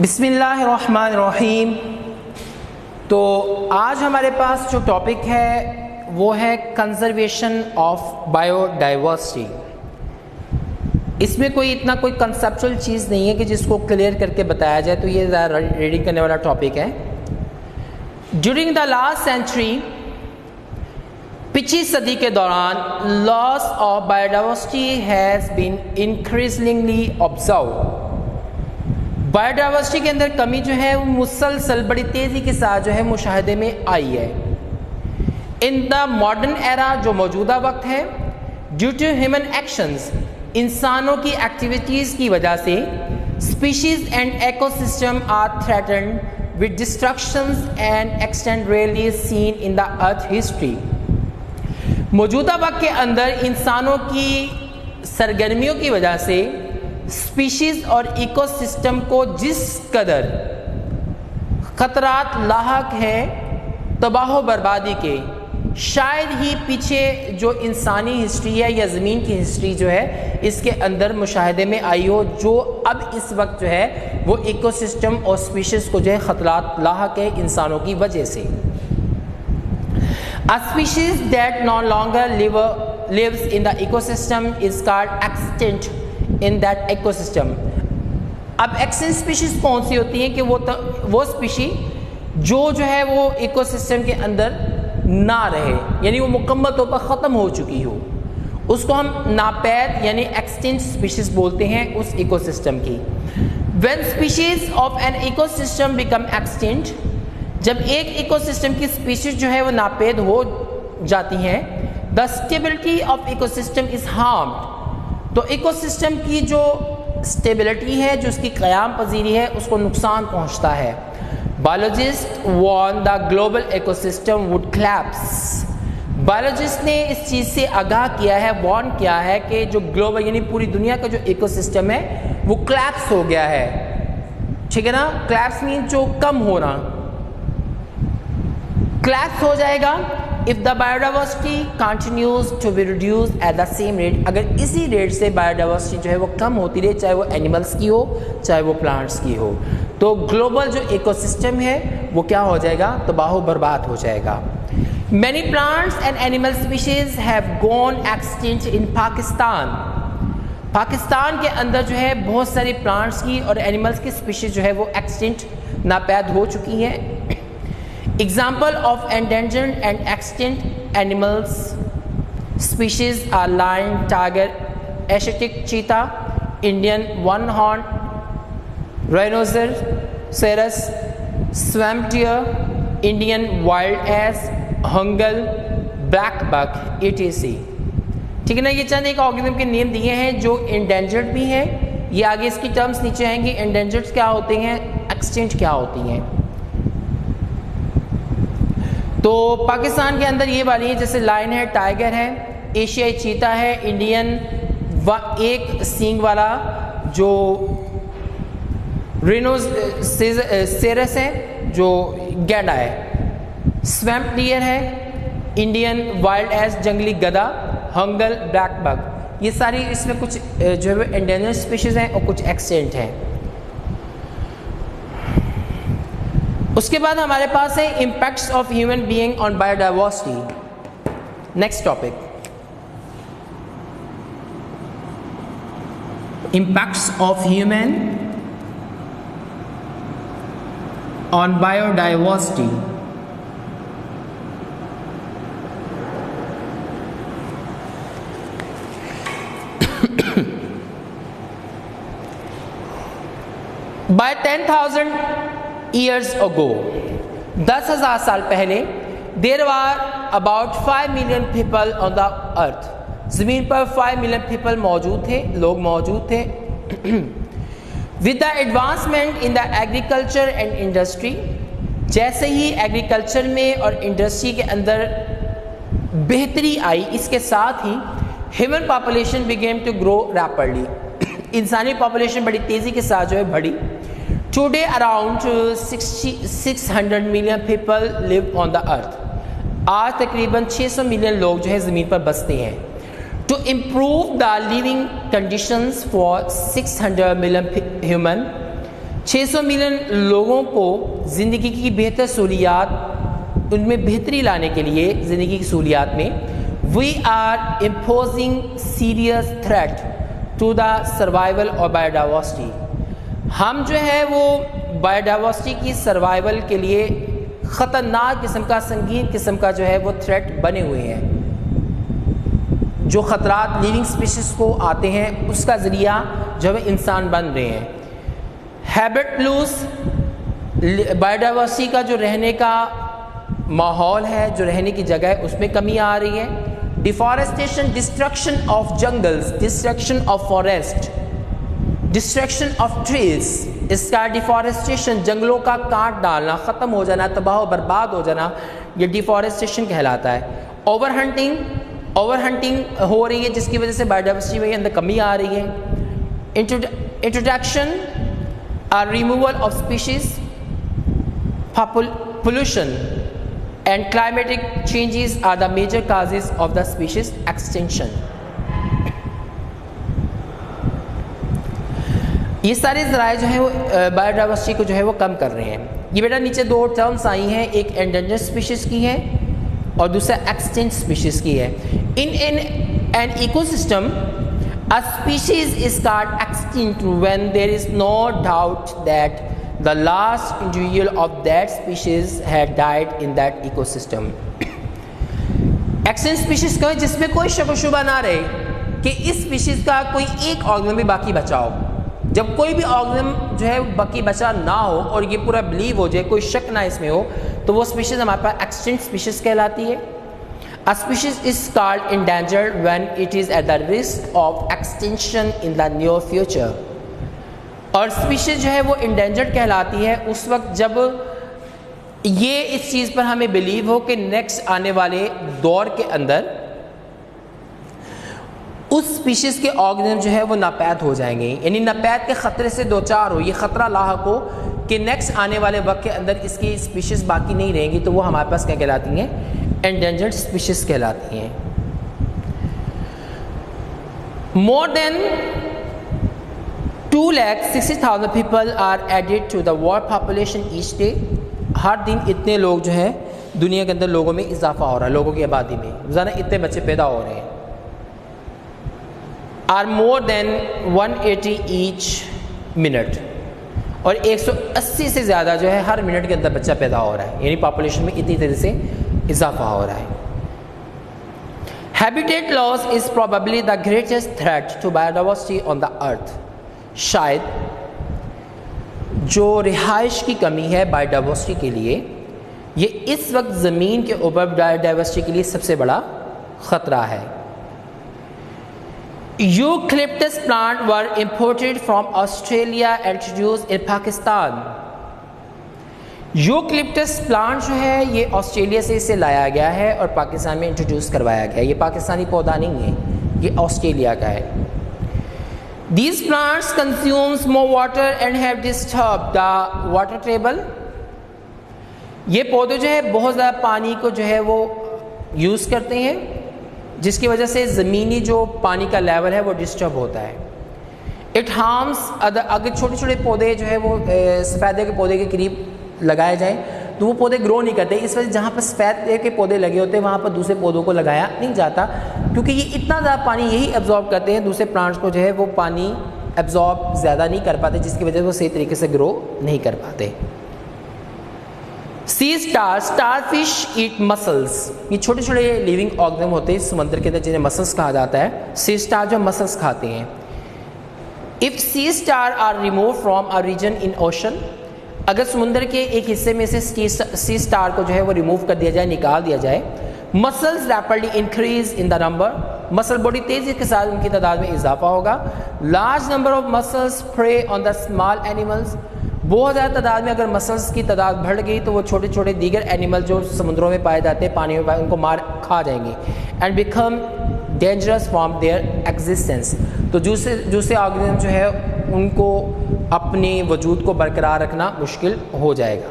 बिस्मिल्लाहिर्रहमानिर्रहीम। तो आज हमारे पास जो टॉपिक है वो है कंजर्वेशन ऑफ बायोडाइवर्सिटी। इसमें कोई कंसेप्चुअल चीज़ नहीं है कि जिसको क्लियर करके बताया जाए, तो ये ज़्यादा रीडिंग करने वाला टॉपिक है। ड्यूरिंग द लास्ट सेंचुरी, पिछली सदी के दौरान loss of biodiversity has been increasingly observe. Biodiversity के अंदर कमी जो है वो मुसलसल बड़ी तेज़ी के साथ जो है मुशाहदे में आई है। इन द मॉडर्न एरा, जो मौजूदा वक्त है, ड्यू टू ह्यूमन एक्शंस, इंसानों की एक्टिविटीज़ की वजह से species and ecosystem are threatened with destructions and extent rarely seen in the earth history. मौजूदा वक्त के अंदर इंसानों की सरगर्मियों की वजह से स्पीशीज और इकोसिस्टम को जिस कदर खतरात लाहक हैं तबाह बर्बादी के, शायद ही पीछे जो इंसानी हिस्ट्री है या ज़मीन की हिस्ट्री जो है इसके अंदर मुशाहदे में आई हो, जो अब इस वक्त जो है वो इकोसिस्टम और स्पीशीज़ को जो है खतरात लाहक है इंसानों की वजह से। A species that no longer lives in the ecosystem is called extinct in that ecosystem। अब एक्सटिंक्ट स्पीशीज कौन सी होती हैं कि वो स्पीशी जो है वो इकोसिस्टम के अंदर ना रहे, यानी वो मुकम्मल तौर पर ख़त्म हो चुकी हो, उसको हम नापैद यानी एक्सटिंक्ट स्पीशीज बोलते हैं उस इकोसिस्टम की। When species of an ecosystem become extinct, जब एक इकोसिस्टम की स्पीशीज जो है वो नापेद हो जाती हैं, the stability of ecosystem is harmed. तो इकोसिस्टम की जो स्टेबिलिटी है, जो उसकी क़याम पजीरी है, उसको नुकसान पहुंचता है। Biologist warn the global ecosystem would collapse. Biologist ने इस चीज़ से आगाह किया है, वार्न किया है कि जो ग्लोबल यानी पूरी दुनिया का जो इकोसिस्टम है वो कोलैप्स हो गया है। ठीक है ना, कोलैप्स मीन जो कम होना, कोलैप्स हो जाएगा if the biodiversity continues to be reduce at the same rate. अगर इसी रेट से बायोडाइवर्सिटी जो है वो कम होती रहे, चाहे वो एनिमल्स की हो चाहे वो प्लांट्स की हो, तो ग्लोबल जो इकोसिस्टम है वो क्या हो जाएगा, तबाह बर्बाद हो जाएगा। Many plants and animal species have gone extinct इन पाकिस्तान। पाकिस्तान के अंदर जो है बहुत सारी प्लांट्स की और एनिमल्स की स्पीशीज जो है वो एक्सटिंक्ट नापैद हो चुकी हैं। Example of endangered and extinct animals species are lion, tiger, Asiatic cheetah, Indian one-horned rhinoceros, swamp deer, Indian wild ass, hungal, black buck, etc। ठीक है ना, ये चंद एक ऑर्गेनिज्म के नेम दिए हैं जो endangered भी हैं। ये आगे इसकी टर्म्स नीचे आएंगी, endangered क्या होते हैं, extinct क्या होती हैं। तो पाकिस्तान के अंदर ये वाली है, जैसे लायन है, टाइगर है, एशियाई चीता है, इंडियन एक सींग वाला जो रिनोसेरस है जो गैंडा है, स्वैम्प डियर है, इंडियन वाइल्ड एस जंगली गधा, हंगल, ब्लैक बग। ये सारी इसमें कुछ जो है एंडेंजर्ड स्पीशीज हैं और कुछ एक्सटिंक्ट हैं। उसके बाद हमारे पास है impacts of human being on biodiversity. Next topic, impacts of human on biodiversity. By 10,000 years ago, 10,000 साल पहले, there were about 5 million people on the earth। ज़मीन पर 5 million people मौजूद थे, लोग मौजूद थे। With the advancement in the agriculture and industry, जैसे ही एग्रीकल्चर में और इंडस्ट्री के अंदर बेहतरी आई, इसके साथ ही human population began to grow rapidly। इंसानी पॉपुलेशन बड़ी तेज़ी के साथ जो है बढ़ी। Today around 600 million people live on the earth। आज तकरीबन 600 मिलियन लोग जो है ज़मीन पर बसते हैं। To improve the living conditions for 600 million human, 600 million लोगों को ज़िंदगी की बेहतर सहूलियात, उनमें बेहतरी लाने के लिए ज़िंदगी की सहूलियात में we are imposing serious threat to the survival और बायोडाइवर्सिटी। हम जो है वो बायोडाइवर्सिटी की सर्वाइवल के लिए ख़तरनाक किस्म का, संगीन किस्म का जो है वो थ्रेट बने हुए हैं। जो ख़तरात लिविंग स्पीशीज़ को आते हैं उसका ज़रिया जो है इंसान बन रहे हैं। हैबिट लूज, बायोडाइवर्सिटी का जो रहने का माहौल है, जो रहने की जगह है, उसमें कमी आ रही है। Deforestation, destruction of jungles, destruction of forest, destruction of trees, इसका डिफॉरेस्टेशन, जंगलों का काट डालना, ख़त्म हो जाना, तबाह बर्बाद हो जाना, ये डिफॉरेस्टेशन कहलाता है। ओवर हंटिंग हो रही है जिसकी वजह से बायोडाइवर्सिटी में अंदर कमी आ रही है। इंट्रोडक्शन और removal of species, pollution and climatic changes are the major causes of the species extinction. ये सारे ज़राए जो है वो बायोडाइवर्सिटी को जो है वो कम कर रहे हैं। ये बेटा नीचे दो टर्म्स आई हैं, एक एंडेंजर्ड स्पीशीज़ की है और दूसरा एक्सटिंक्ट स्पीशीज़ की है। In an ecosystem a species is called extinct when there is no doubt that the last individual of that species had died in that ecosystem. Extinct species का है जिसमें कोई शक व शुबा ना रहे कि इस स्पीशीज़ का कोई एक ऑर्गेनिज्म भी बाकी बचा हो। जब कोई भी ऑर्गेनिज्म जो है बाकी बचा ना हो और ये पूरा बिलीव हो जाए, कोई शक ना इसमें हो, तो वो स्पीशीज़ हमारे पास एक्सटिंक्ट स्पीशीज़ कहलाती है। A species is called endangered when it is at the risk of extinction in the near future. और स्पीशीज़ जो है वो endangered कहलाती है उस वक्त जब ये इस चीज़ पर हमें बिलीव हो कि नेक्स्ट आने वाले दौर के अंदर उस स्पीशीज़ के ऑर्गेनिज्म जो है वो नापैद हो जाएंगे, यानी नापैद के ख़तरे से दो चार हो, ये ख़तरा लाहक हो कि नेक्स्ट आने वाले वक्त के अंदर इसकी स्पीशीज़ बाकी नहीं रहेंगी, तो वो हमारे पास क्या कहलाती हैं? एंडेंजर्ड स्पीशीज़ कहलाती हैं। More than 2,60,000 people are added to the world population each day. हर दिन इतने लोग जो है दुनिया के अंदर लोगों में इजाफा हो रहा है, लोगों की आबादी में रोज़ाना इतने बच्चे पैदा हो रहे हैं। Are more than 180 each minute, और 180 से ज़्यादा जो है हर मिनट के अंदर बच्चा पैदा हो रहा है, यानी पॉपुलेशन में इतनी तेज़ी से इजाफा हो रहा है। Habitat loss is probably the greatest threat to biodiversity on the earth. शायद जो रिहाइश की कमी है बायोडाइवर्सिटी के लिए, ये इस वक्त ज़मीन के ऊपर बायोडाइवर्सिटी के लिए सबसे बड़ा ख़तरा है। Eucalyptus plant were imported from Australia and introduced in Pakistan. Eucalyptus plant जो है ये ऑस्ट्रेलिया से इसे लाया गया है और पाकिस्तान में इंट्रोड्यूस करवाया गया है। ये पाकिस्तानी पौधा नहीं है, ये ऑस्ट्रेलिया का है। These plants consumes more water and have disturbed the water table. ये पौधे जो है बहुत ज़्यादा पानी को जो है वो यूज़ करते हैं, जिसकी वजह से ज़मीनी जो पानी का लेवल है वो डिस्टर्ब होता है। इट हार्म्स अगर छोटे छोटे पौधे जो है वो सफ़ेदे के पौधे के करीब लगाए जाएं तो वो पौधे ग्रो नहीं करते। इस वजह जहाँ पर सफ़ेद के पौधे लगे होते हैं वहाँ पर दूसरे पौधों को लगाया नहीं जाता, क्योंकि ये इतना ज़्यादा पानी यही एब्जॉर्ब करते हैं, दूसरे प्लांट्स को जो है वो पानी एब्जॉर्ब ज़्यादा नहीं कर पाते, जिसकी वजह से वो सही तरीके से ग्रो नहीं कर पाते। सी स्टारफिश ईट मसल्स। ये छोटे छोटे लिविंग ऑर्गेनिज्म होते हैं समंदर के अंदर, जिन्हें मसल्स कहा जाता है। सी स्टार जो मसल्स खाते हैं। If sea star are remove from a region in ocean, अगर समुद्र के एक हिस्से में से सी स्टार को जो है वो रिमूव कर दिया जाए, निकाल दिया जाए, mussels rapidly increase in the number, mussel बड़ी तेज़ी के साथ उनकी तादाद में इजाफा होगा। Large number of mussels prey on the small animals, बहुत ज़्यादा तादाद में अगर मसल्स की तादाद बढ़ गई तो वो छोटे छोटे दीगर एनिमल जो समुद्रों में पाए जाते हैं, पानी में पाए, उनको मार खा जाएंगे। And become dangerous from there existence, तो दूसरे ऑर्गेनिज्म जो है उनको अपने वजूद को बरकरार रखना मुश्किल हो जाएगा।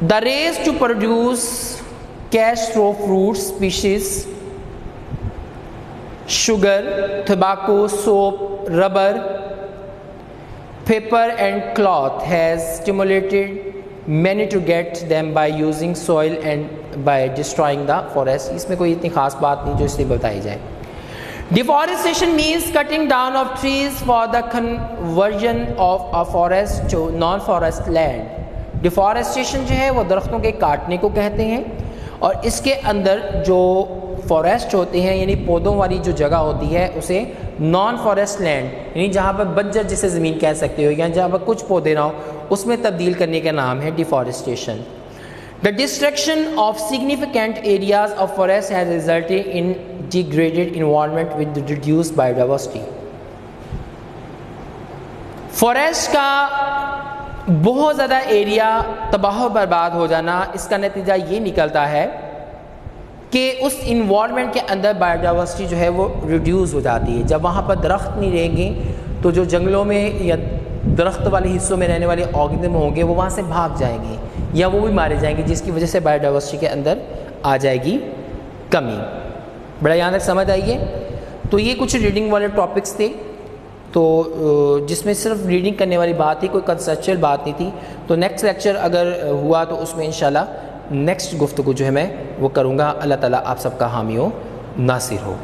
The race to produce cash throw fruit species, sugar, tobacco, soap, rubber paper and cloth has stimulated many to get them by using soil and by destroying the forest. इसमें कोई इतनी खास बात नहीं जो इसलिए बताई जाए. Deforestation means cutting down of trees for the conversion of a forest to non-forest land. Deforestation जो है वो दरख्तों के काटने को कहते हैं और इसके अंदर जो फॉरेस्ट होते हैं यानी पौधों वाली जो जगह होती है उसे नॉन फॉरेस्ट लैंड यानी जहाँ पर बंजर जिसे ज़मीन कह सकते हो या जहाँ पर कुछ पौधे ना हो उसमें तब्दील करने का नाम है deforestation. The destruction of significant areas of forest has resulted in degraded environment with reduced biodiversity. Forest का बहुत ज़्यादा एरिया तबाह बर्बाद हो जाना, इसका नतीजा ये निकलता है कि उस इन्वायरमेंट के अंदर बायोडाइवर्सिटी जो है वो रिड्यूस हो जाती है. जब वहाँ पर दरख्त नहीं रहेंगे तो जो जंगलों में या दरख्त वाले हिस्सों में रहने वाले ऑर्गेनिज्म होंगे वो वहाँ से भाग जाएंगे या वो भी मारे जाएंगे, जिसकी वजह से बायोडाइवर्सिटी के अंदर आ जाएगी कमी. बड़ा यहाँ तक समझ आइए. तो ये कुछ रीडिंग वाले टॉपिक्स थे तो जिसमें सिर्फ रीडिंग करने वाली बात थी, कोई कंसेप्चुअल बात नहीं थी. तो नेक्स्ट लेक्चर अगर हुआ तो उसमें इंशाल्लाह नेक्स्ट गुफ्तगू जो है मैं वो करूँगा. अल्लाह ताला आप सबका हामी हो, नासिर हो.